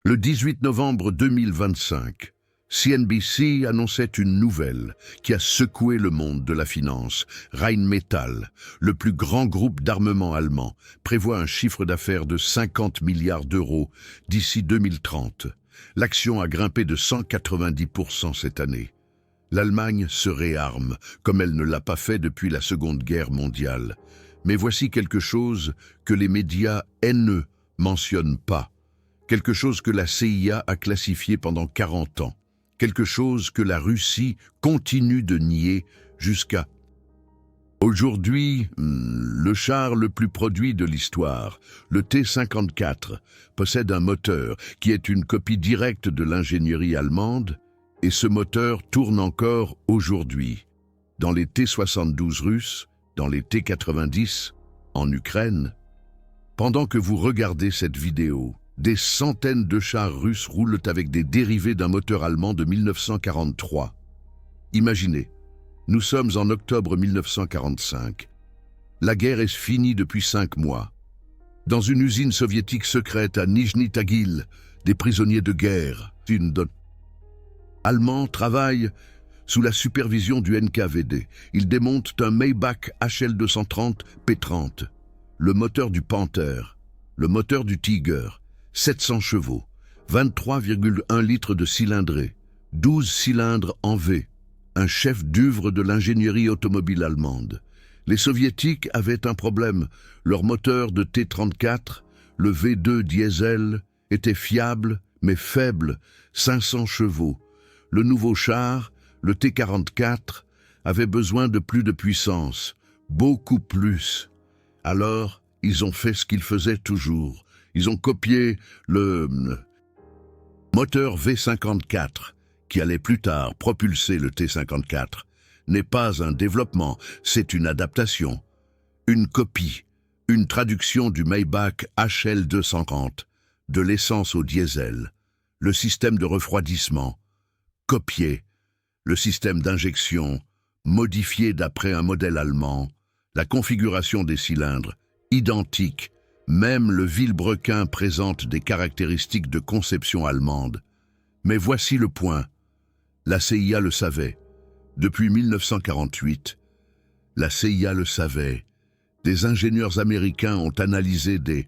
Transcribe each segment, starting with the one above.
Le 18 novembre 2025, CNBC annonçait une nouvelle qui a secoué le monde de la finance. Rheinmetall, le plus grand groupe d'armement allemand, prévoit un chiffre d'affaires de 50 milliards d'euros d'ici 2030. L'action a grimpé de 190% cette année. L'Allemagne se réarme, comme elle ne l'a pas fait depuis la Seconde Guerre mondiale. Mais voici quelque chose que les médias haineux mentionnent pas. Quelque chose que la CIA a classifié pendant 40 ans. Quelque chose que la Russie continue de nier jusqu'à aujourd'hui. Le char le plus produit de l'histoire, le T-54, possède un moteur qui est une copie directe de l'ingénierie allemande, et ce moteur tourne encore aujourd'hui. Dans les T-72 russes, dans les T-90, en Ukraine. Pendant que vous regardez cette vidéo, des centaines de chars russes roulent avec des dérivés d'un moteur allemand de 1943. Imaginez, nous sommes en octobre 1945. La guerre est finie depuis 5 mois. Dans une usine soviétique secrète à Nijni Tagil, des prisonniers de guerre, allemands travaillent sous la supervision du NKVD. Ils démontent un Maybach HL230 P30, le moteur du Panther, le moteur du Tiger, 700 chevaux, 23,1 litres de cylindrée, 12 cylindres en V, un chef d'œuvre de l'ingénierie automobile allemande. Les soviétiques avaient un problème. Leur moteur de T-34, le V2 diesel, était fiable mais faible, 500 chevaux. Le nouveau char, le T-44, avait besoin de plus de puissance, beaucoup plus. Alors, ils ont fait ce qu'ils faisaient toujours. Ils ont copié le moteur V54, qui allait plus tard propulser le T-54. N'est pas un développement, c'est une adaptation, une copie, une traduction du Maybach HL230, de l'essence au diesel, le système de refroidissement, copié, le système d'injection, modifié d'après un modèle allemand, la configuration des cylindres, identique. Même le vilebrequin présente des caractéristiques de conception allemande. Mais voici le point. La CIA le savait. Depuis 1948, la CIA le savait. Des ingénieurs américains ont analysé des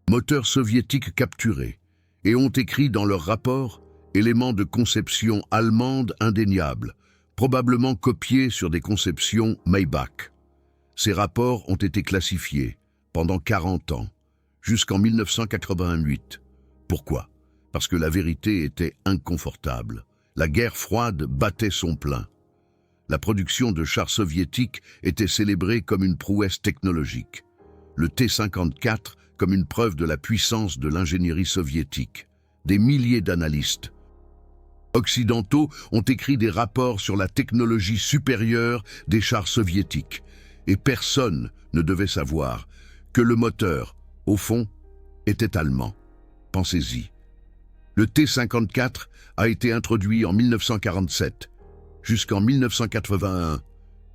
moteurs soviétiques capturés et ont écrit dans leur rapport éléments de conception allemande indéniables, probablement copiés sur des conceptions Maybach. Ces rapports ont été classifiés pendant 40 ans, jusqu'en 1988. Pourquoi? Parce que la vérité était inconfortable. La guerre froide battait son plein. La production de chars soviétiques était célébrée comme une prouesse technologique. Le T-54 comme une preuve de la puissance de l'ingénierie soviétique. Des milliers d'analystes occidentaux ont écrit des rapports sur la technologie supérieure des chars soviétiques. Et personne ne devait savoir que le moteur, au fond, était allemand. Pensez-y. Le T-54 a été introduit en 1947. Jusqu'en 1981,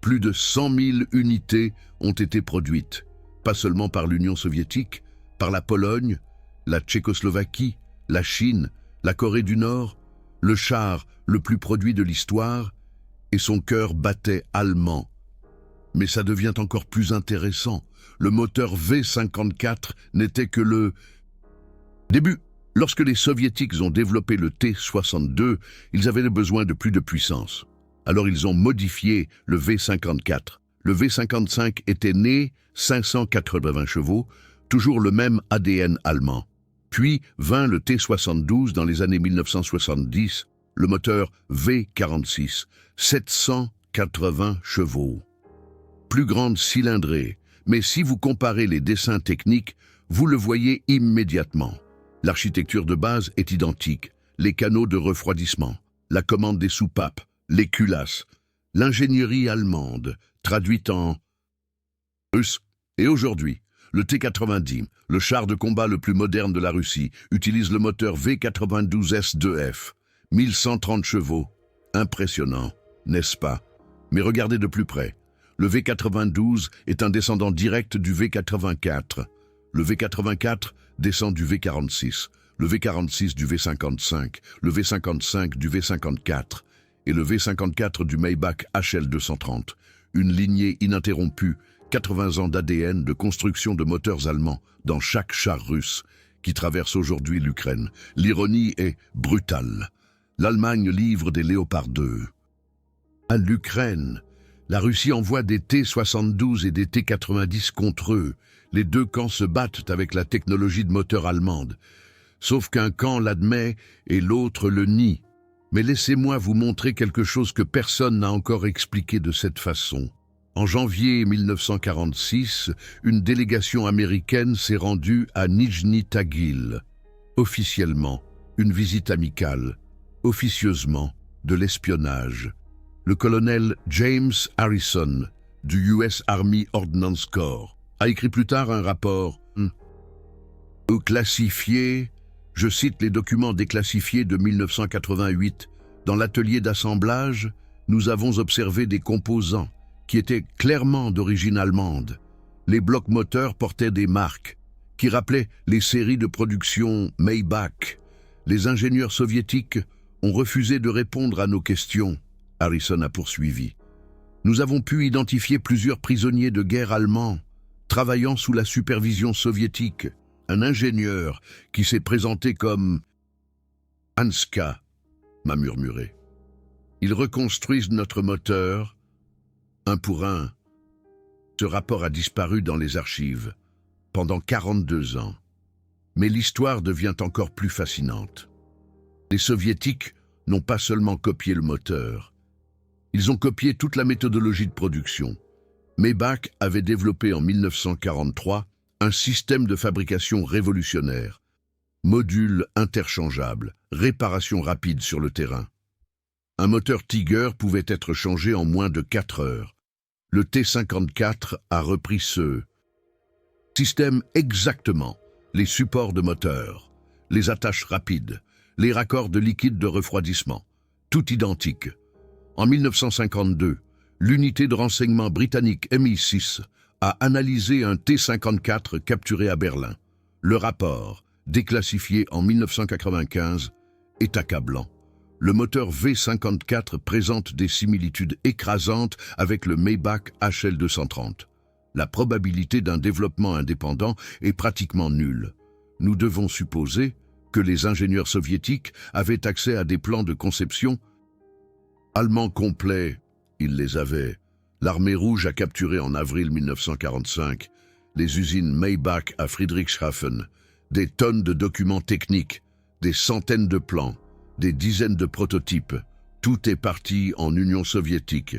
plus de 100 000 unités ont été produites, pas seulement par l'Union soviétique, par la Pologne, la Tchécoslovaquie, la Chine, la Corée du Nord, le char le plus produit de l'histoire, et son cœur battait allemand. Mais ça devient encore plus intéressant. Le moteur V54 n'était que le début. Lorsque les Soviétiques ont développé le T-62, ils avaient besoin de plus de puissance. Alors ils ont modifié le V54. Le V55 était né 580 chevaux, toujours le même ADN allemand. Puis vint le T-72 dans les années 1970, le moteur V46, 780 chevaux. Plus grande cylindrée, mais si vous comparez les dessins techniques, vous le voyez immédiatement. L'architecture de base est identique, les canaux de refroidissement, la commande des soupapes, les culasses, l'ingénierie allemande, traduite en russe. Et aujourd'hui, le T-90, le char de combat le plus moderne de la Russie, utilise le moteur V92S2F, 1130 chevaux. Impressionnant, n'est-ce pas? Mais regardez de plus près. Le V92 est un descendant direct du V84. Le V84 descend du V46. le V46 du V55, le V55 du V54 et le V54 du Maybach HL230, une lignée ininterrompue, 80 ans d'ADN de construction de moteurs allemands dans chaque char russe qui traverse aujourd'hui l'Ukraine. L'ironie est brutale. L'Allemagne livre des Léopard 2 à l'Ukraine. La Russie envoie des T-72 et des T-90 contre eux. Les deux camps se battent avec la technologie de moteur allemande. Sauf qu'un camp l'admet et l'autre le nie. Mais laissez-moi vous montrer quelque chose que personne n'a encore expliqué de cette façon. En janvier 1946, une délégation américaine s'est rendue à Nijni Tagil. Officiellement, une visite amicale. Officieusement, de l'espionnage. Le colonel James Harrison, du US Army Ordnance Corps, a écrit plus tard un rapport classifié, je cite les documents déclassifiés de 1988. Dans l'atelier d'assemblage, nous avons observé des composants qui étaient clairement d'origine allemande. Les blocs moteurs portaient des marques qui rappelaient les séries de production Maybach. Les ingénieurs soviétiques ont refusé de répondre à nos questions. Harrison a poursuivi. Nous avons pu identifier plusieurs prisonniers de guerre allemands travaillant sous la supervision soviétique. Un ingénieur qui s'est présenté comme Hanska m'a murmuré. Ils reconstruisent notre moteur, un pour un. Ce rapport a disparu dans les archives pendant 42 ans. Mais l'histoire devient encore plus fascinante. Les soviétiques n'ont pas seulement copié le moteur, ils ont copié toute la méthodologie de production. Maybach avait développé en 1943 un système de fabrication révolutionnaire, module interchangeable, réparation rapide sur le terrain. Un moteur Tiger pouvait être changé en moins de 4 heures. Le T-54 a repris ce système exactement, les supports de moteur, les attaches rapides, les raccords de liquide de refroidissement, tout identique. En 1952, l'unité de renseignement britannique MI6 a analysé un T-54 capturé à Berlin. Le rapport, déclassifié en 1995, est accablant. Le moteur V54 présente des similitudes écrasantes avec le Maybach HL230. La probabilité d'un développement indépendant est pratiquement nulle. Nous devons supposer que les ingénieurs soviétiques avaient accès à des plans de conception allemands complets. Ils les avaient. L'Armée rouge a capturé en avril 1945 les usines Maybach à Friedrichshafen, des tonnes de documents techniques, des centaines de plans, des dizaines de prototypes. Tout est parti en Union soviétique.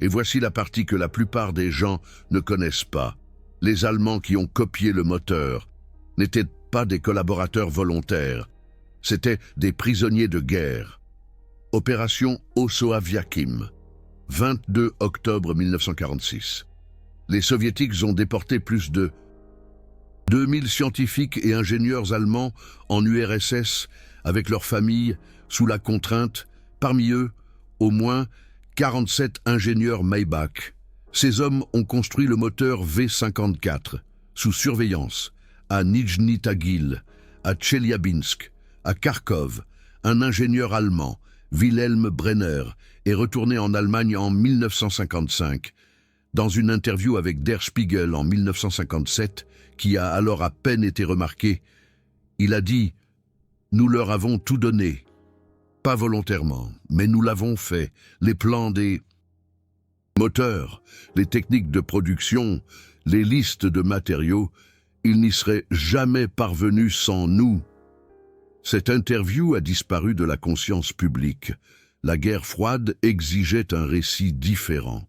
Et voici la partie que la plupart des gens ne connaissent pas. Les Allemands qui ont copié le moteur n'étaient pas des collaborateurs volontaires, c'étaient des prisonniers de guerre. Opération Osoaviakim, 22 octobre 1946. Les Soviétiques ont déporté plus de 2000 scientifiques et ingénieurs allemands en URSS avec leurs familles sous la contrainte, parmi eux, au moins 47 ingénieurs Maybach. Ces hommes ont construit le moteur V54 sous surveillance à Nijni Tagil, à Tcheliabinsk, à Kharkov. Un ingénieur allemand, Wilhelm Brenner, est retourné en Allemagne en 1955. Dans une interview avec Der Spiegel en 1957, qui a alors à peine été remarqué, il a dit « Nous leur avons tout donné. Pas volontairement, mais nous l'avons fait. Les plans des moteurs, les techniques de production, les listes de matériaux, ils n'y seraient jamais parvenus sans nous. » Cette interview a disparu de la conscience publique. La guerre froide exigeait un récit différent.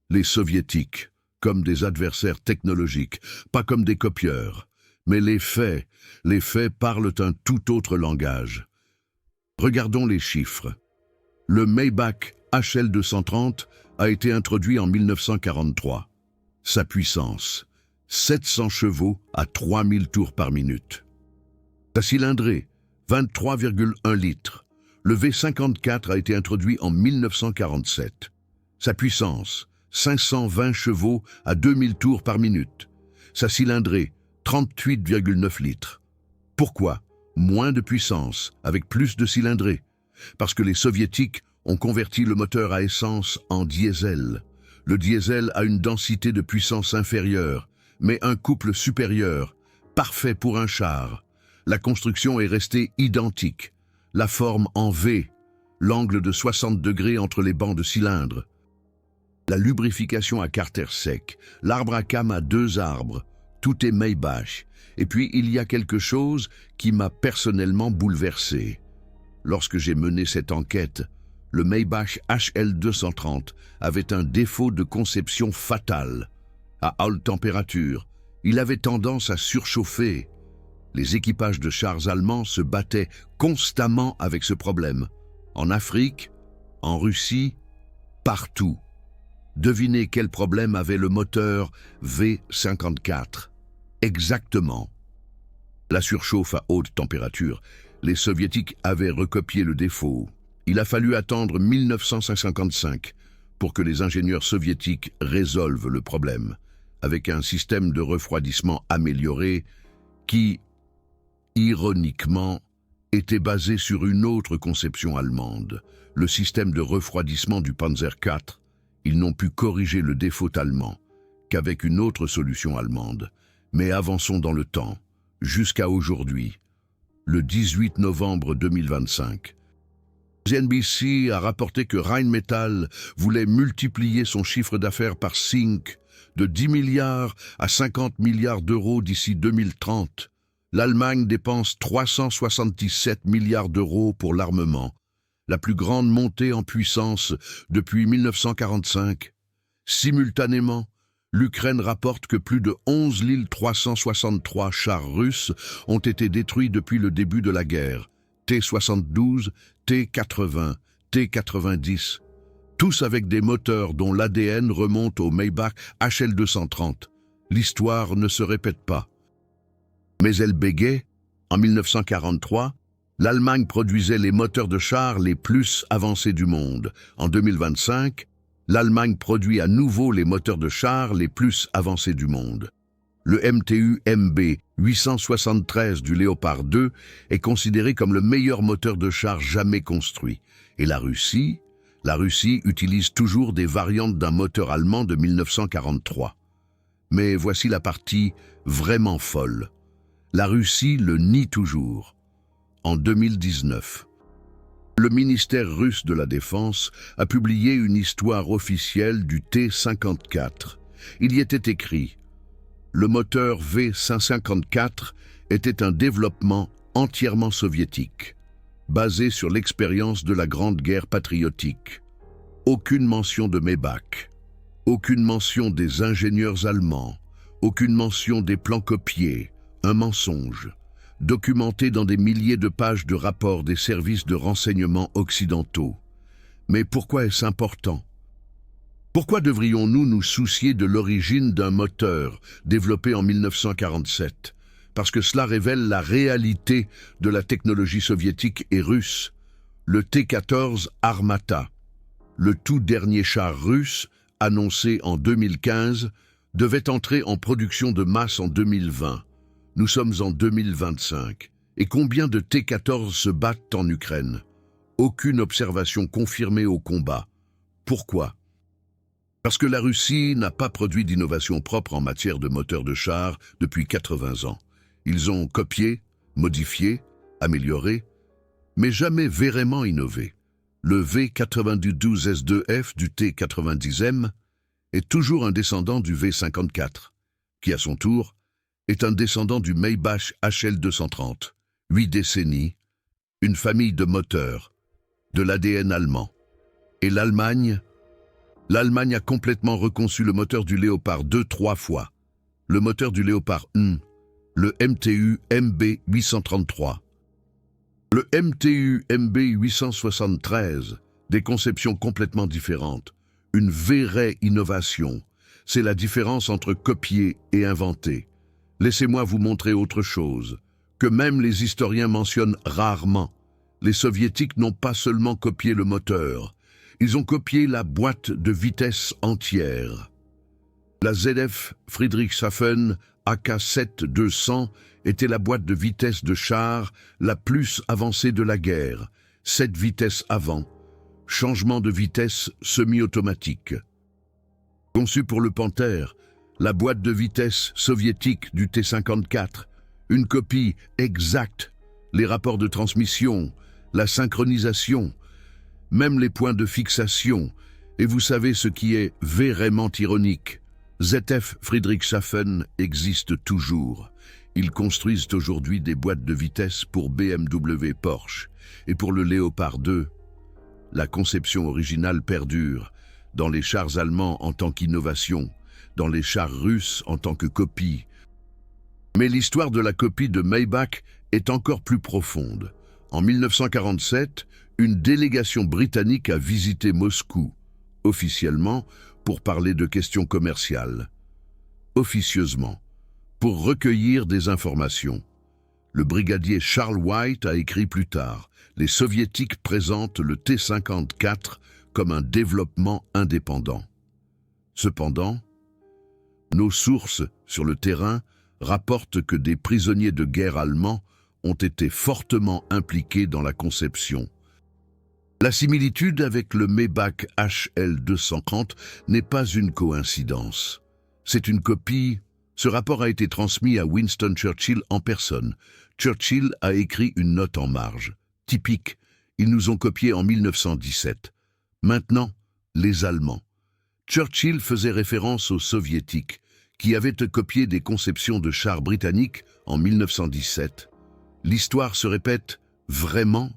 Les Soviétiques, comme des adversaires technologiques, pas comme des copieurs. Mais les faits parlent un tout autre langage. Regardons les chiffres. Le Maybach HL230 a été introduit en 1943. Sa puissance, 700 chevaux à 3000 tours par minute. Sa cylindrée, 23,1 litres. Le V54 a été introduit en 1947. Sa puissance, 520 chevaux à 2000 tours par minute. Sa cylindrée, 38,9 litres. Pourquoi? moins de puissance, avec plus de cylindrée, parce que les Soviétiques ont converti le moteur à essence en diesel. Le diesel a une densité de puissance inférieure, mais un couple supérieur, parfait pour un char. La construction est restée identique, la forme en V, l'angle de 60 degrés entre les bancs de cylindres. La lubrification à carter sec, l'arbre à cames à 2 arbres, tout est Maybach. Et puis il y a quelque chose qui m'a personnellement bouleversé. Lorsque j'ai mené cette enquête, le Maybach HL230 avait un défaut de conception fatal. À haute température, il avait tendance à surchauffer. Les équipages de chars allemands se battaient constamment avec ce problème. En Afrique, en Russie, partout. Devinez quel problème avait le moteur V54. Exactement. La surchauffe à haute température. Les Soviétiques avaient recopié le défaut. Il a fallu attendre 1955 pour que les ingénieurs soviétiques résolvent le problème, avec un système de refroidissement amélioré qui, ironiquement, était basé sur une autre conception allemande, le système de refroidissement du Panzer IV. Ils n'ont pu corriger le défaut allemand qu'avec une autre solution allemande. Mais avançons dans le temps, jusqu'à aujourd'hui, le 18 novembre 2025. CNBC a rapporté que Rheinmetall voulait multiplier son chiffre d'affaires par 5, de 10 milliards à 50 milliards d'euros d'ici 2030. L'Allemagne dépense 377 milliards d'euros pour l'armement, la plus grande montée en puissance depuis 1945. Simultanément, l'Ukraine rapporte que plus de 11 363 chars russes ont été détruits depuis le début de la guerre. T-72, T-80, T-90, tous avec des moteurs dont l'ADN remonte au Maybach HL230. L'histoire ne se répète pas. Mais elle bégait. En 1943, l'Allemagne produisait les moteurs de chars les plus avancés du monde. En 2025, l'Allemagne produit à nouveau les moteurs de chars les plus avancés du monde. Le MTU MB 873 du Léopard 2 est considéré comme le meilleur moteur de char jamais construit. Et la Russie utilise toujours des variantes d'un moteur allemand de 1943. Mais voici la partie vraiment folle. La Russie le nie toujours. En 2019, le ministère russe de la Défense a publié une histoire officielle du T-54. Il y était écrit: le moteur V-554 était un développement entièrement soviétique, basé sur l'expérience de la Grande Guerre patriotique. Aucune mention de Maybach, aucune mention des ingénieurs allemands, aucune mention des plans copiés, un mensonge, documenté dans des milliers de pages de rapports des services de renseignement occidentaux. Mais pourquoi est-ce important ? Pourquoi devrions-nous nous soucier de l'origine d'un moteur développé en 1947 ? Parce que cela révèle la réalité de la technologie soviétique et russe. Le T-14 Armata, le tout dernier char russe, annoncé en 2015, devait entrer en production de masse en 2020. Nous sommes en 2025. Et combien de T-14 se battent en Ukraine ? Aucune observation confirmée au combat. Pourquoi ? Parce que la Russie n'a pas produit d'innovation propre en matière de moteurs de char depuis 80 ans. Ils ont copié, modifié, amélioré, mais jamais vraiment innové. Le V-92S2F du T-90M est toujours un descendant du V-54, qui à son tour est un descendant du Maybach HL230. 8 décennies, une famille de moteurs, de l'ADN allemand. Et l'Allemagne a complètement reconçu le moteur du Léopard 2 3 fois. Le moteur du Léopard 1, le MTU MB 833. Le MTU MB 873, des conceptions complètement différentes. Une vraie innovation. C'est la différence entre copier et inventer. Laissez-moi vous montrer autre chose, que même les historiens mentionnent rarement. Les Soviétiques n'ont pas seulement copié le moteur, ils ont copié la boîte de vitesse entière. La ZF Friedrichshafen AK-7-200 était la boîte de vitesse de char la plus avancée de la guerre, 7 vitesses avant, changement de vitesse semi-automatique. Conçue pour le Panther, la boîte de vitesse soviétique du T-54, une copie exacte, les rapports de transmission, la synchronisation, même les points de fixation, et vous savez ce qui est vraiment ironique. ZF Friedrichshafen existe toujours. Ils construisent aujourd'hui des boîtes de vitesse pour BMW Porsche, et pour le Léopard 2, la conception originale perdure, dans les chars allemands en tant qu'innovation, dans les chars russes en tant que copie. Mais l'histoire de la copie de Maybach est encore plus profonde. En 1947, une délégation britannique a visité Moscou, officiellement pour parler de questions commerciales, officieusement pour recueillir des informations. Le brigadier Charles White a écrit plus tard « Les Soviétiques présentent le T-54 comme un développement indépendant. » Cependant, nos sources sur le terrain rapportent que des prisonniers de guerre allemands ont été fortement impliqués dans la conception. La similitude avec le Maybach HL230 n'est pas une coïncidence. C'est une copie. Ce rapport a été transmis à Winston Churchill en personne. Churchill a écrit une note en marge. Typique, ils nous ont copiés en 1917. Maintenant, les Allemands. Churchill faisait référence aux Soviétiques, qui avaient copié des conceptions de chars britanniques en 1917. L'histoire se répète vraiment?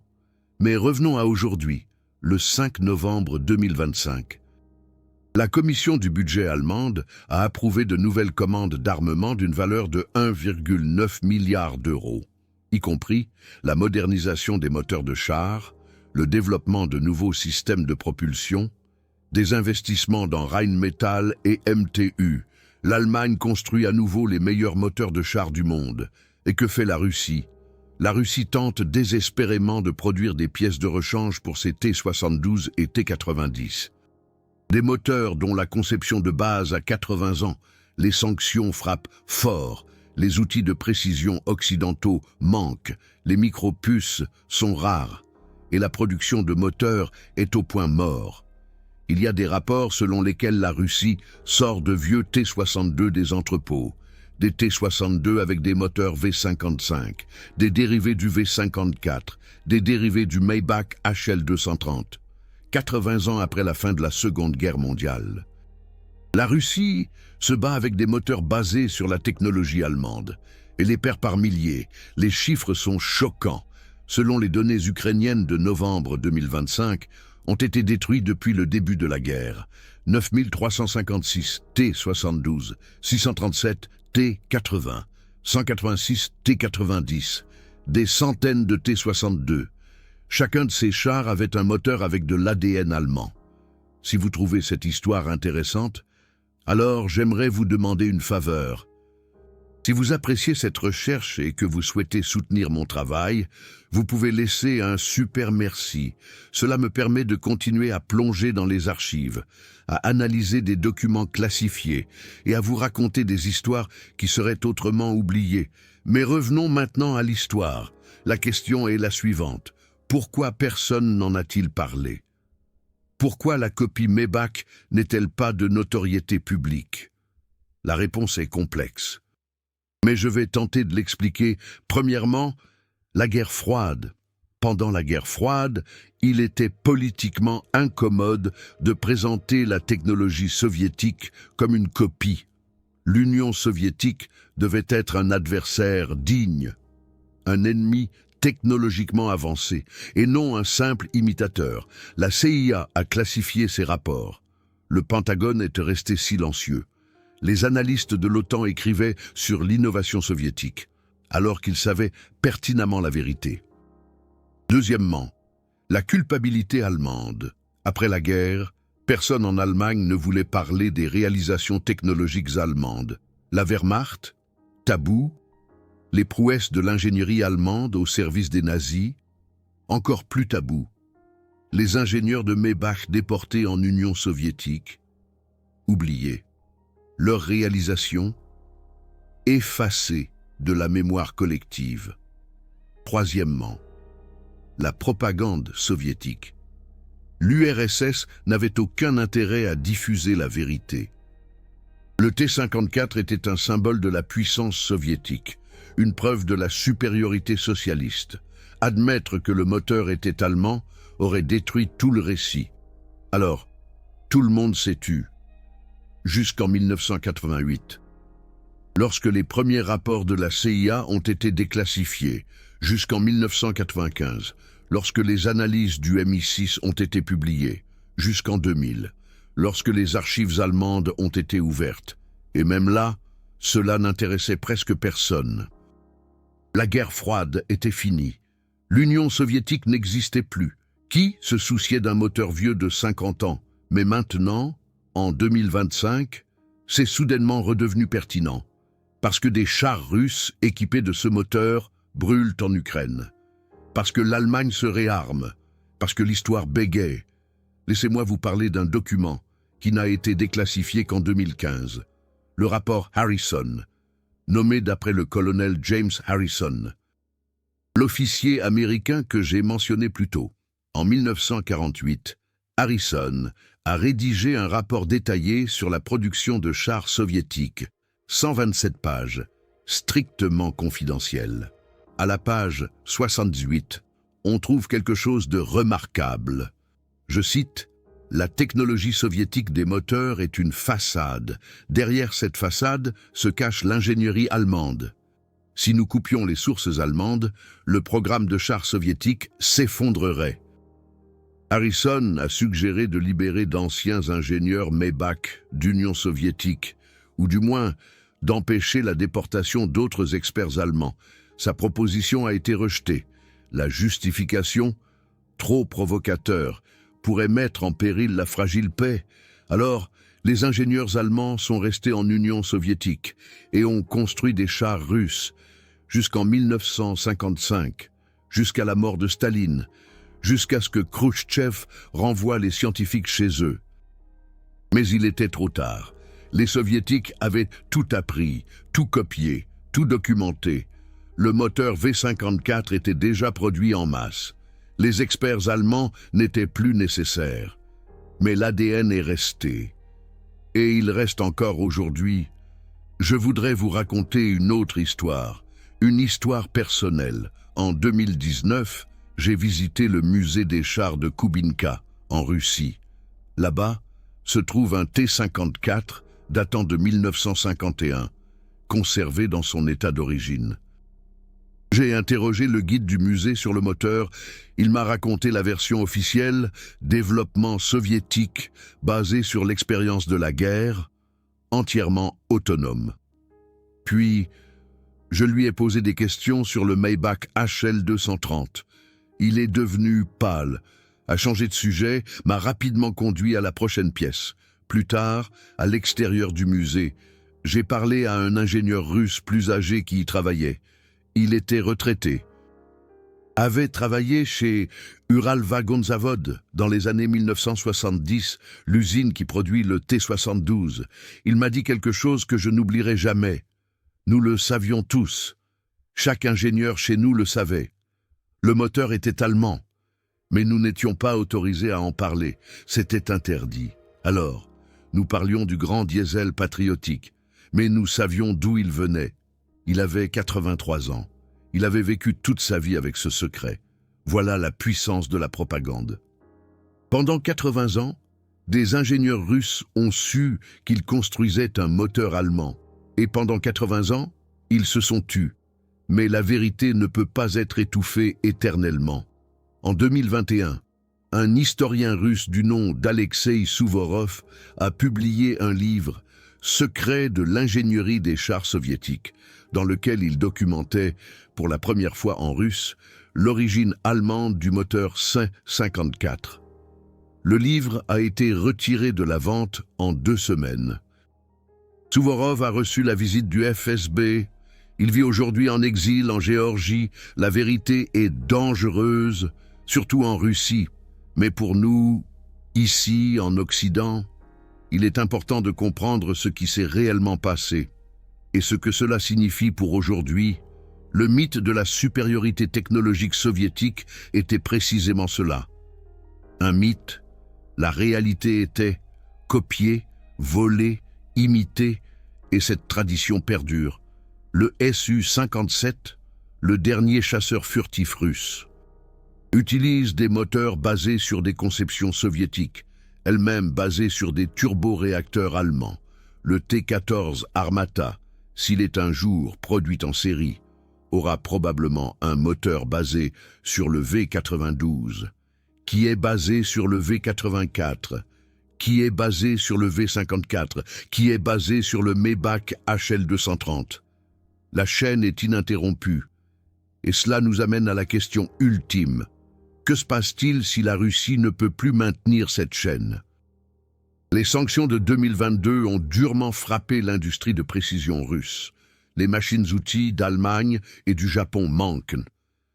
Mais revenons à aujourd'hui, le 5 novembre 2025. La commission du budget allemande a approuvé de nouvelles commandes d'armement d'une valeur de 1,9 milliard d'euros, y compris la modernisation des moteurs de chars, le développement de nouveaux systèmes de propulsion, des investissements dans Rheinmetall et MTU. L'Allemagne construit à nouveau les meilleurs moteurs de chars du monde. Et que fait la Russie? La Russie tente désespérément de produire des pièces de rechange pour ses T-72 et T-90. Des moteurs dont la conception de base a 80 ans, les sanctions frappent fort, les outils de précision occidentaux manquent, les micro-puces sont rares, et la production de moteurs est au point mort. Il y a des rapports selon lesquels la Russie sort de vieux T-62 des entrepôts, des T-62 avec des moteurs V55, des dérivés du V54, des dérivés du Maybach HL230, 80 ans après la fin de la Seconde Guerre mondiale. La Russie se bat avec des moteurs basés sur la technologie allemande, et les perd par milliers. Les chiffres sont choquants. Selon les données ukrainiennes de novembre 2025, ont été détruits depuis le début de la guerre. 9356 T-72, 637 T-80, 186 T-90, des centaines de T-62. Chacun de ces chars avait un moteur avec de l'ADN allemand. Si vous trouvez cette histoire intéressante, alors j'aimerais vous demander une faveur. Si vous appréciez cette recherche et que vous souhaitez soutenir mon travail, vous pouvez laisser un super merci. Cela me permet de continuer à plonger dans les archives, à analyser des documents classifiés et à vous raconter des histoires qui seraient autrement oubliées. Mais revenons maintenant à l'histoire. La question est la suivante. Pourquoi personne n'en a-t-il parlé? Pourquoi la copie Maybach n'est-elle pas de notoriété publique? La réponse est complexe. Mais je vais tenter de l'expliquer. Premièrement, la guerre froide. Pendant la guerre froide, il était politiquement incommode de présenter la technologie soviétique comme une copie. L'Union soviétique devait être un adversaire digne, un ennemi technologiquement avancé, et non un simple imitateur. La CIA a classifié ces rapports. Le Pentagone était resté silencieux. Les analystes de l'OTAN écrivaient sur l'innovation soviétique, alors qu'ils savaient pertinemment la vérité. Deuxièmement, la culpabilité allemande. Après la guerre, personne en Allemagne ne voulait parler des réalisations technologiques allemandes. La Wehrmacht, tabou, les prouesses de l'ingénierie allemande au service des nazis, encore plus tabou. Les ingénieurs de Maybach déportés en Union soviétique, oubliés. Leur réalisation, effacé de la mémoire collective. Troisièmement, la propagande soviétique. L'URSS n'avait aucun intérêt à diffuser la vérité. Le T-54 était un symbole de la puissance soviétique, une preuve de la supériorité socialiste. Admettre que le moteur était allemand aurait détruit tout le récit. Alors, tout le monde s'est tu, jusqu'en 1988. Lorsque les premiers rapports de la CIA ont été déclassifiés, jusqu'en 1995, lorsque les analyses du MI6 ont été publiées, jusqu'en 2000, lorsque les archives allemandes ont été ouvertes. Et même là, cela n'intéressait presque personne. La guerre froide était finie. L'Union soviétique n'existait plus. Qui se souciait d'un moteur vieux de 50 ans? Mais maintenant, en 2025, c'est soudainement redevenu pertinent. Parce que des chars russes équipés de ce moteur brûlent en Ukraine. Parce que l'Allemagne se réarme. Parce que l'histoire bégaye. Laissez-moi vous parler d'un document qui n'a été déclassifié qu'en 2015. Le rapport Harrison, nommé d'après le colonel James Harrison, l'officier américain que j'ai mentionné plus tôt. En 1948, Harrison a rédigé un rapport détaillé sur la production de chars soviétiques, 127 pages, strictement confidentielles. À la page 78, on trouve quelque chose de remarquable. Je cite, « La technologie soviétique des moteurs est une façade. Derrière cette façade se cache l'ingénierie allemande. Si nous coupions les sources allemandes, le programme de chars soviétiques s'effondrerait. » Harrison a suggéré de libérer d'anciens ingénieurs Maybach d'Union soviétique, ou du moins d'empêcher la déportation d'autres experts allemands. Sa proposition a été rejetée. La justification, trop provocateur, pourrait mettre en péril la fragile paix. Alors, les ingénieurs allemands sont restés en Union soviétique et ont construit des chars russes jusqu'en 1955, jusqu'à la mort de Staline, jusqu'à ce que Khrouchtchev renvoie les scientifiques chez eux. Mais il était trop tard. Les soviétiques avaient tout appris, tout copié, tout documenté. Le moteur V-54 était déjà produit en masse. Les experts allemands n'étaient plus nécessaires. Mais l'ADN est resté. Et il reste encore aujourd'hui. Je voudrais vous raconter une autre histoire, une histoire personnelle. En 2019, j'ai visité le musée des chars de Koubinka, en Russie. Là-bas se trouve un T-54 datant de 1951, conservé dans son état d'origine. J'ai interrogé le guide du musée sur le moteur. Il m'a raconté la version officielle, développement soviétique, basé sur l'expérience de la guerre, entièrement autonome. Puis, je lui ai posé des questions sur le Maybach HL230. Il est devenu pâle, a changé de sujet, m'a rapidement conduit à la prochaine pièce. Plus tard, à l'extérieur du musée, j'ai parlé à un ingénieur russe plus âgé qui y travaillait. Il était retraité. Avait travaillé chez Uralvagonzavod dans les années 1970, l'usine qui produit le T-72. Il m'a dit quelque chose que je n'oublierai jamais. Nous le savions tous. Chaque ingénieur chez nous le savait. Le moteur était allemand, mais nous n'étions pas autorisés à en parler. C'était interdit. Alors, nous parlions du grand diesel patriotique, mais nous savions d'où il venait. Il avait 83 ans. Il avait vécu toute sa vie avec ce secret. Voilà la puissance de la propagande. Pendant 80 ans, des ingénieurs russes ont su qu'ils construisaient un moteur allemand. Et pendant 80 ans, ils se sont tus. Mais la vérité ne peut pas être étouffée éternellement. En 2021, un historien russe du nom d'Alexei Souvorov a publié un livre « Secret de l'ingénierie des chars soviétiques » dans lequel il documentait, pour la première fois en russe, l'origine allemande du moteur C-54. Le livre a été retiré de la vente en 2 semaines. Souvorov a reçu la visite du FSB. Il vit aujourd'hui en exil en Géorgie. La vérité est dangereuse, surtout en Russie. Mais pour nous, ici, en Occident, il est important de comprendre ce qui s'est réellement passé. Et ce que cela signifie pour aujourd'hui, le mythe de la supériorité technologique soviétique était précisément cela. Un mythe, la réalité était copiée, volée, imitée, et cette tradition perdure. Le Su-57, le dernier chasseur furtif russe, utilise des moteurs basés sur des conceptions soviétiques, elles-mêmes basées sur des turboréacteurs allemands. Le T-14 Armata, s'il est un jour produit en série, aura probablement un moteur basé sur le V-92, qui est basé sur le V-84, qui est basé sur le V-54, qui est basé sur le Maybach HL230. La chaîne est ininterrompue. Et cela nous amène à la question ultime. Que se passe-t-il si la Russie ne peut plus maintenir cette chaîne? Les sanctions de 2022 ont durement frappé l'industrie de précision russe. Les machines-outils d'Allemagne et du Japon manquent.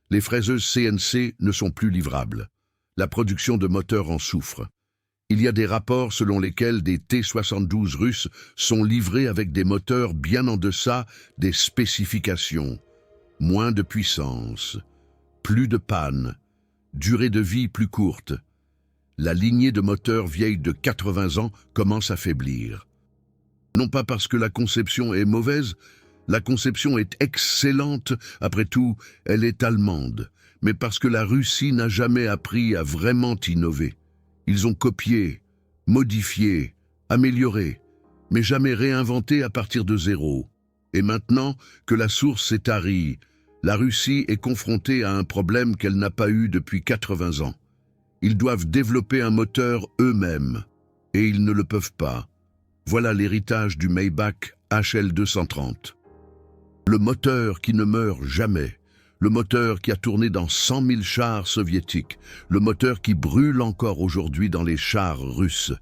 Les fraiseuses CNC ne sont plus livrables. La production de moteurs en souffre. Il y a des rapports selon lesquels des T-72 russes sont livrés avec des moteurs bien en deçà des spécifications. Moins de puissance, plus de panne, durée de vie plus courte. La lignée de moteurs vieille de 80 ans commence à faiblir. Non pas parce que la conception est mauvaise, la conception est excellente, après tout, elle est allemande, mais parce que la Russie n'a jamais appris à vraiment innover. Ils ont copié, modifié, amélioré, mais jamais réinventé à partir de zéro. Et maintenant que la source est tarie, la Russie est confrontée à un problème qu'elle n'a pas eu depuis 80 ans. Ils doivent développer un moteur eux-mêmes, et ils ne le peuvent pas. Voilà l'héritage du Maybach HL230. Le moteur qui ne meurt jamais. Le moteur qui a tourné dans 100 000 chars soviétiques, le moteur qui brûle encore aujourd'hui dans les chars russes.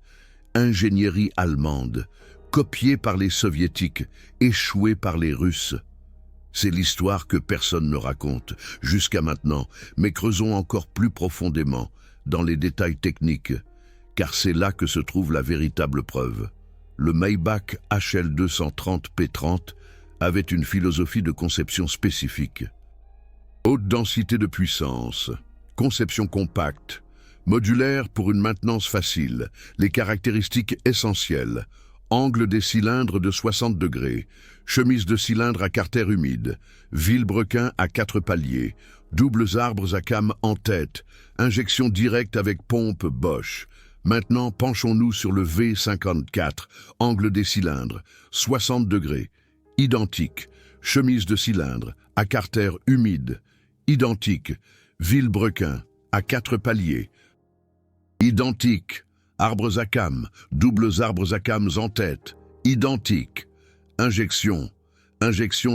Ingénierie allemande, copiée par les soviétiques, échouée par les Russes. C'est l'histoire que personne ne raconte, jusqu'à maintenant, mais creusons encore plus profondément, dans les détails techniques, car c'est là que se trouve la véritable preuve. Le Maybach HL230 P30 avait une philosophie de conception spécifique. Haute densité de puissance, conception compacte, modulaire pour une maintenance facile, les caractéristiques essentielles, angle des cylindres de 60 degrés, chemise de cylindre à carter humide, vilebrequin à 4 paliers, doubles arbres à came en tête, injection directe avec pompe Bosch. Maintenant, penchons-nous sur le V54, angle des cylindres, 60 degrés, identique, chemise de cylindre à carter humide, identique, vilebrequin à 4 paliers, identique, arbres à came, doubles arbres à cames en tête, identique, injection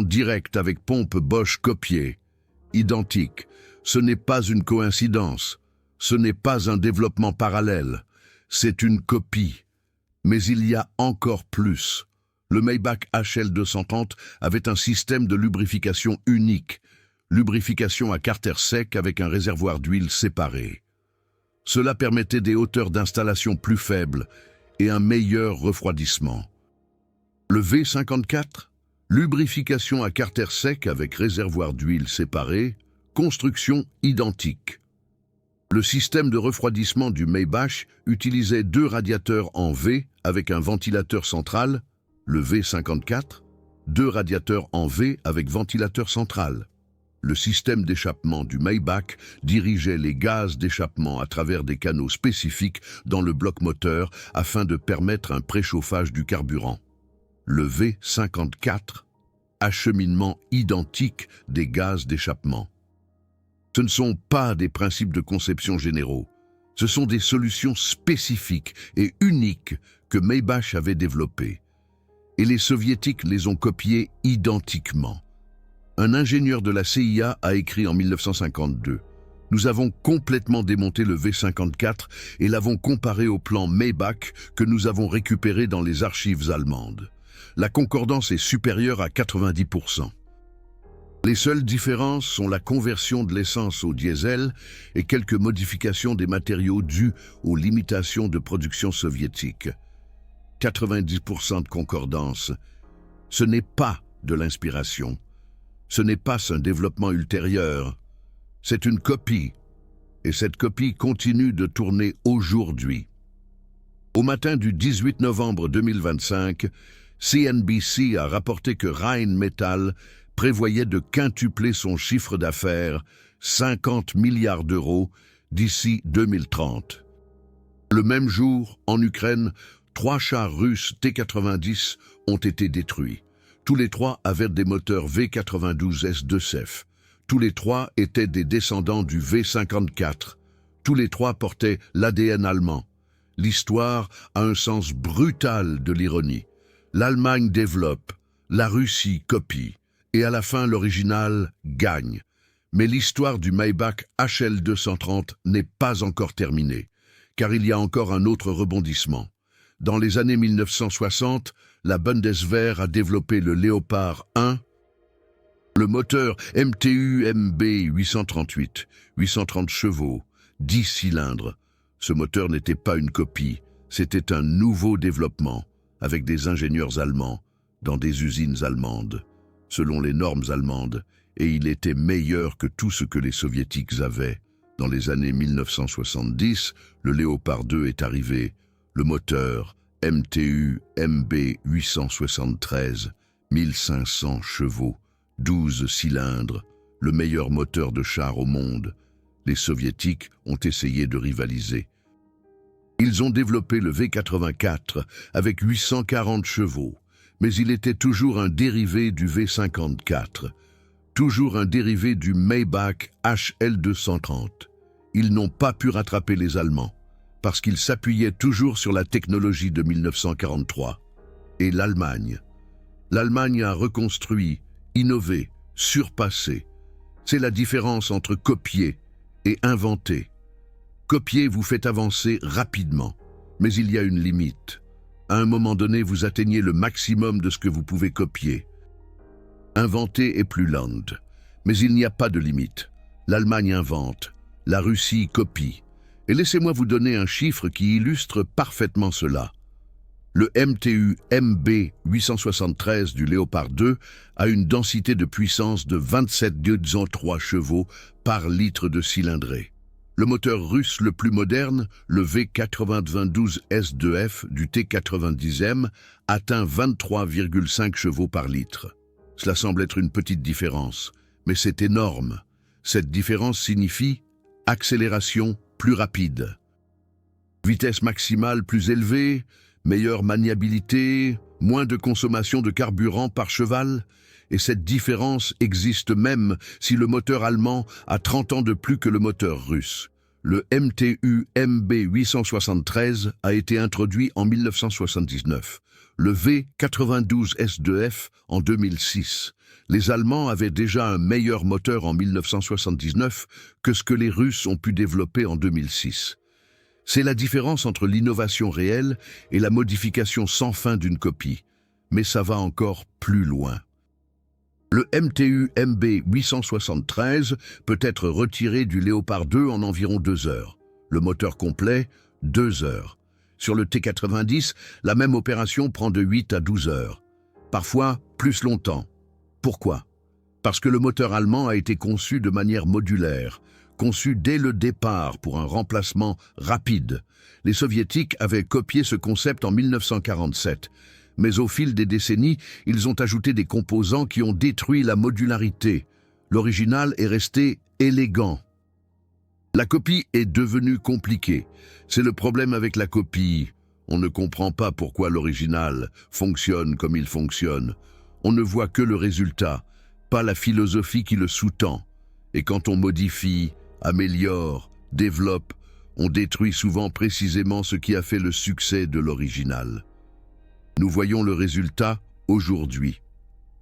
directe avec pompe Bosch copiée, identique. Ce n'est pas une coïncidence, ce n'est pas un développement parallèle, c'est une copie. Mais il y a encore plus. Le Maybach HL230 avait un système de lubrification unique, lubrification à carter sec avec un réservoir d'huile séparé. Cela permettait des hauteurs d'installation plus faibles et un meilleur refroidissement. Le V54, lubrification à carter sec avec réservoir d'huile séparé, construction identique. Le système de refroidissement du Maybach utilisait 2 radiateurs en V avec un ventilateur central, le V54, 2 radiateurs en V avec ventilateur central. Le système d'échappement du Maybach dirigeait les gaz d'échappement à travers des canaux spécifiques dans le bloc moteur afin de permettre un préchauffage du carburant. Le V54, acheminement identique des gaz d'échappement. Ce ne sont pas des principes de conception généraux, ce sont des solutions spécifiques et uniques que Maybach avait développées. Et les soviétiques les ont copiées identiquement. Un ingénieur de la CIA a écrit en 1952 « Nous avons complètement démonté le V54 et l'avons comparé au plan Maybach que nous avons récupéré dans les archives allemandes. La concordance est supérieure à 90%. Les seules différences sont la conversion de l'essence au diesel et quelques modifications des matériaux dues aux limitations de production soviétique. 90% de concordance. Ce n'est pas de l'inspiration. Ce n'est pas un développement ultérieur, c'est une copie, et cette copie continue de tourner aujourd'hui. Au matin du 18 novembre 2025, CNBC a rapporté que Rheinmetall prévoyait de quintupler son chiffre d'affaires, 50 milliards d'euros, d'ici 2030. Le même jour, en Ukraine, 3 chars russes T-90 ont été détruits. Tous les 3 avaient des moteurs V-92S2SEF. Tous les 3 étaient des descendants du V-54. Tous les 3 portaient l'ADN allemand. L'histoire a un sens brutal de l'ironie. L'Allemagne développe, la Russie copie, et à la fin l'original gagne. Mais l'histoire du Maybach HL230 n'est pas encore terminée, car il y a encore un autre rebondissement. Dans les années 1960, la Bundeswehr a développé le Léopard 1, le moteur MTU MB 838, 830 chevaux, 10 cylindres. Ce moteur n'était pas une copie, c'était un nouveau développement, avec des ingénieurs allemands, dans des usines allemandes, selon les normes allemandes, et il était meilleur que tout ce que les soviétiques avaient. Dans les années 1970, le Léopard 2 est arrivé, le moteur MTU MB 873, 1500 chevaux, 12 cylindres, le meilleur moteur de char au monde. Les soviétiques ont essayé de rivaliser. Ils ont développé le V-84 avec 840 chevaux, mais il était toujours un dérivé du V-54, toujours un dérivé du Maybach HL230. Ils n'ont pas pu rattraper les Allemands, parce qu'ils s'appuyaient toujours sur la technologie de 1943. Et l'Allemagne. L'Allemagne a reconstruit, innové, surpassé. C'est la différence entre copier et inventer. Copier vous fait avancer rapidement, mais il y a une limite. À un moment donné, vous atteignez le maximum de ce que vous pouvez copier. Inventer est plus lent, mais il n'y a pas de limite. L'Allemagne invente, la Russie copie. Et laissez-moi vous donner un chiffre qui illustre parfaitement cela. Le MTU MB 873 du Léopard 2 a une densité de puissance de 27,3 chevaux par litre de cylindrée. Le moteur russe le plus moderne, le V-92S2F du T-90M, atteint 23,5 chevaux par litre. Cela semble être une petite différence, mais c'est énorme. Cette différence signifie accélération plus rapide, vitesse maximale plus élevée, meilleure maniabilité, moins de consommation de carburant par cheval, et cette différence existe même si le moteur allemand a 30 ans de plus que le moteur russe. Le MTU MB 873 a été introduit en 1979, le V-92S2F en 2006. Les Allemands avaient déjà un meilleur moteur en 1979 que ce que les Russes ont pu développer en 2006. C'est la différence entre l'innovation réelle et la modification sans fin d'une copie. Mais ça va encore plus loin. Le MTU MB 873 peut être retiré du Léopard 2 en environ 2 heures. Le moteur complet, 2 heures. Sur le T-90, la même opération prend de 8 à 12 heures. Parfois, plus longtemps. Pourquoi? Parce que le moteur allemand a été conçu de manière modulaire, conçu dès le départ pour un remplacement rapide. Les soviétiques avaient copié ce concept en 1947, mais au fil des décennies, ils ont ajouté des composants qui ont détruit la modularité. L'original est resté élégant. La copie est devenue compliquée. C'est le problème avec la copie. On ne comprend pas pourquoi l'original fonctionne comme il fonctionne. On ne voit que le résultat, pas la philosophie qui le sous-tend. Et quand on modifie, améliore, développe, on détruit souvent précisément ce qui a fait le succès de l'original. Nous voyons le résultat aujourd'hui,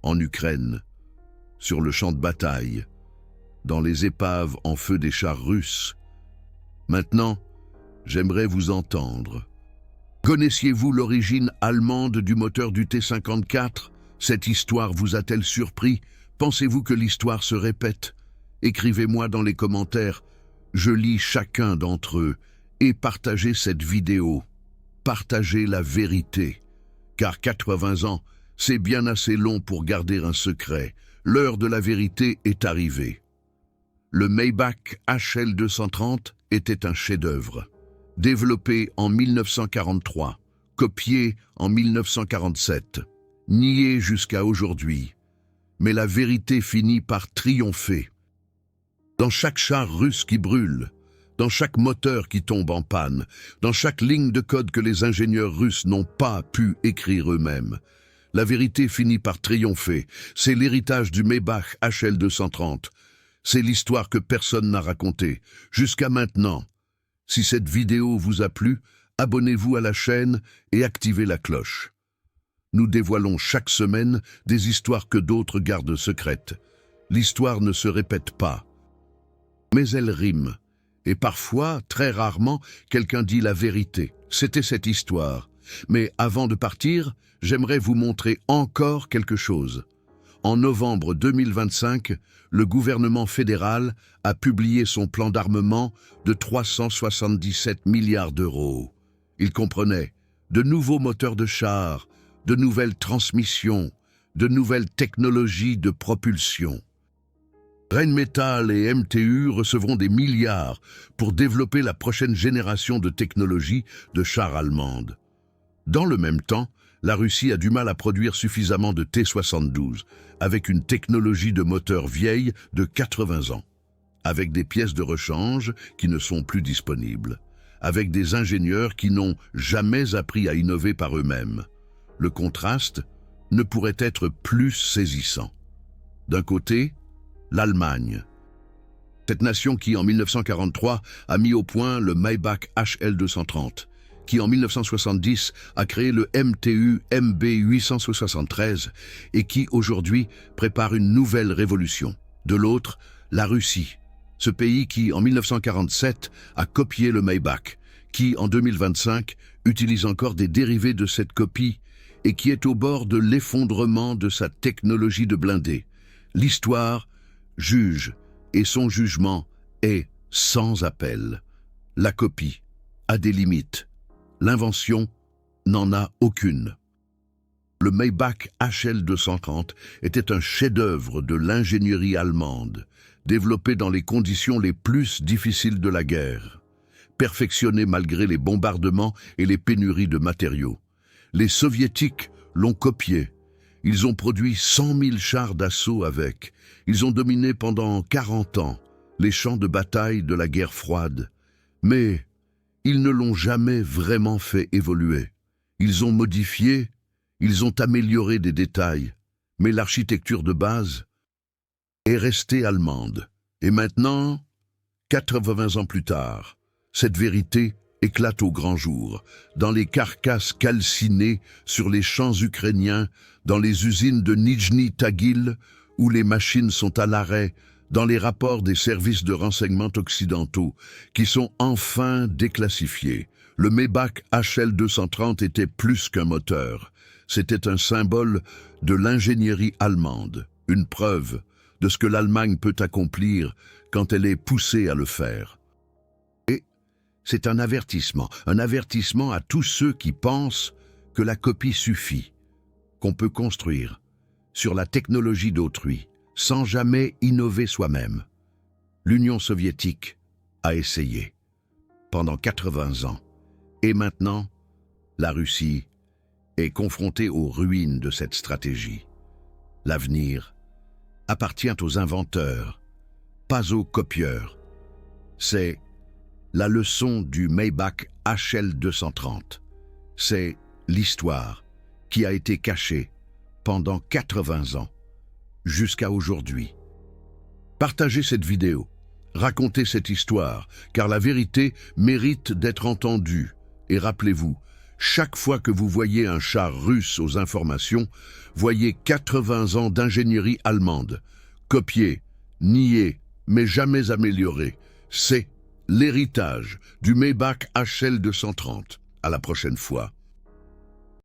en Ukraine, sur le champ de bataille, dans les épaves en feu des chars russes. Maintenant, j'aimerais vous entendre. Connaissiez-vous l'origine allemande du moteur du T-54 ? Cette histoire vous a-t-elle surpris? Pensez-vous que l'histoire se répète? Écrivez-moi dans les commentaires. Je lis chacun d'entre eux et partagez cette vidéo. Partagez la vérité. Car 80 ans, C'est bien assez long pour garder un secret. L'heure de la vérité est arrivée. Le Maybach HL 230 était un chef-d'œuvre. Développé en 1943, copié en 1947, nié jusqu'à aujourd'hui. Mais la vérité finit par triompher. Dans chaque char russe qui brûle, dans chaque moteur qui tombe en panne, dans chaque ligne de code que les ingénieurs russes n'ont pas pu écrire eux-mêmes, la vérité finit par triompher. C'est l'héritage du Maybach HL 230. C'est l'histoire que personne n'a racontée, jusqu'à maintenant. Si cette vidéo vous a plu, abonnez-vous à la chaîne et activez la cloche. Nous dévoilons chaque semaine des histoires que d'autres gardent secrètes. L'histoire ne se répète pas, mais elle rime. Et parfois, très rarement, quelqu'un dit la vérité. C'était cette histoire. Mais avant de partir, j'aimerais vous montrer encore quelque chose. En novembre 2025, le gouvernement fédéral a publié son plan d'armement de 377 milliards d'euros. Il comprenait de nouveaux moteurs de chars, de nouvelles transmissions, de nouvelles technologies de propulsion. Rheinmetall et MTU recevront des milliards pour développer la prochaine génération de technologies de chars allemandes. Dans le même temps, la Russie a du mal à produire suffisamment de T-72, avec une technologie de moteur vieille de 80 ans, avec des pièces de rechange qui ne sont plus disponibles, avec des ingénieurs qui n'ont jamais appris à innover par eux-mêmes. Le contraste ne pourrait être plus saisissant. D'un côté, l'Allemagne. Cette nation qui, en 1943, a mis au point le Maybach HL 230, qui en 1970 a créé le MTU MB 873 et qui aujourd'hui prépare une nouvelle révolution. De l'autre, la Russie, ce pays qui en 1947 a copié le Maybach, qui en 2025 utilise encore des dérivés de cette copie et qui est au bord de l'effondrement de sa technologie de blindés. L'histoire juge et son jugement est sans appel. La copie a des limites. L'invention n'en a aucune. Le Maybach HL 230 était un chef-d'œuvre de l'ingénierie allemande, développé dans les conditions les plus difficiles de la guerre, perfectionné malgré les bombardements et les pénuries de matériaux. Les Soviétiques l'ont copié. Ils ont produit 100 000 chars d'assaut avec. Ils ont dominé pendant 40 ans les champs de bataille de la guerre froide. Mais ils ne l'ont jamais vraiment fait évoluer. Ils ont modifié, ils ont amélioré des détails, mais l'architecture de base est restée allemande. Et maintenant, 80 ans plus tard, cette vérité éclate au grand jour, dans les carcasses calcinées sur les champs ukrainiens, dans les usines de Nijni Tagil, où les machines sont à l'arrêt, dans les rapports des services de renseignement occidentaux, qui sont enfin déclassifiés. Le Maybach HL 230 était plus qu'un moteur. C'était un symbole de l'ingénierie allemande, une preuve de ce que l'Allemagne peut accomplir quand elle est poussée à le faire. Et c'est un avertissement à tous ceux qui pensent que la copie suffit, qu'on peut construire sur la technologie d'autrui, sans jamais innover soi-même. L'Union soviétique a essayé pendant 80 ans. Et maintenant, la Russie est confrontée aux ruines de cette stratégie. L'avenir appartient aux inventeurs, pas aux copieurs. C'est la leçon du Maybach HL 230. C'est l'histoire qui a été cachée pendant 80 ans, jusqu'à aujourd'hui. Partagez cette vidéo, racontez cette histoire, car la vérité mérite d'être entendue. Et rappelez-vous, chaque fois que vous voyez un char russe aux informations, voyez 80 ans d'ingénierie allemande, copiée, niée, mais jamais améliorée. C'est l'héritage du Maybach HL 230. À la prochaine fois.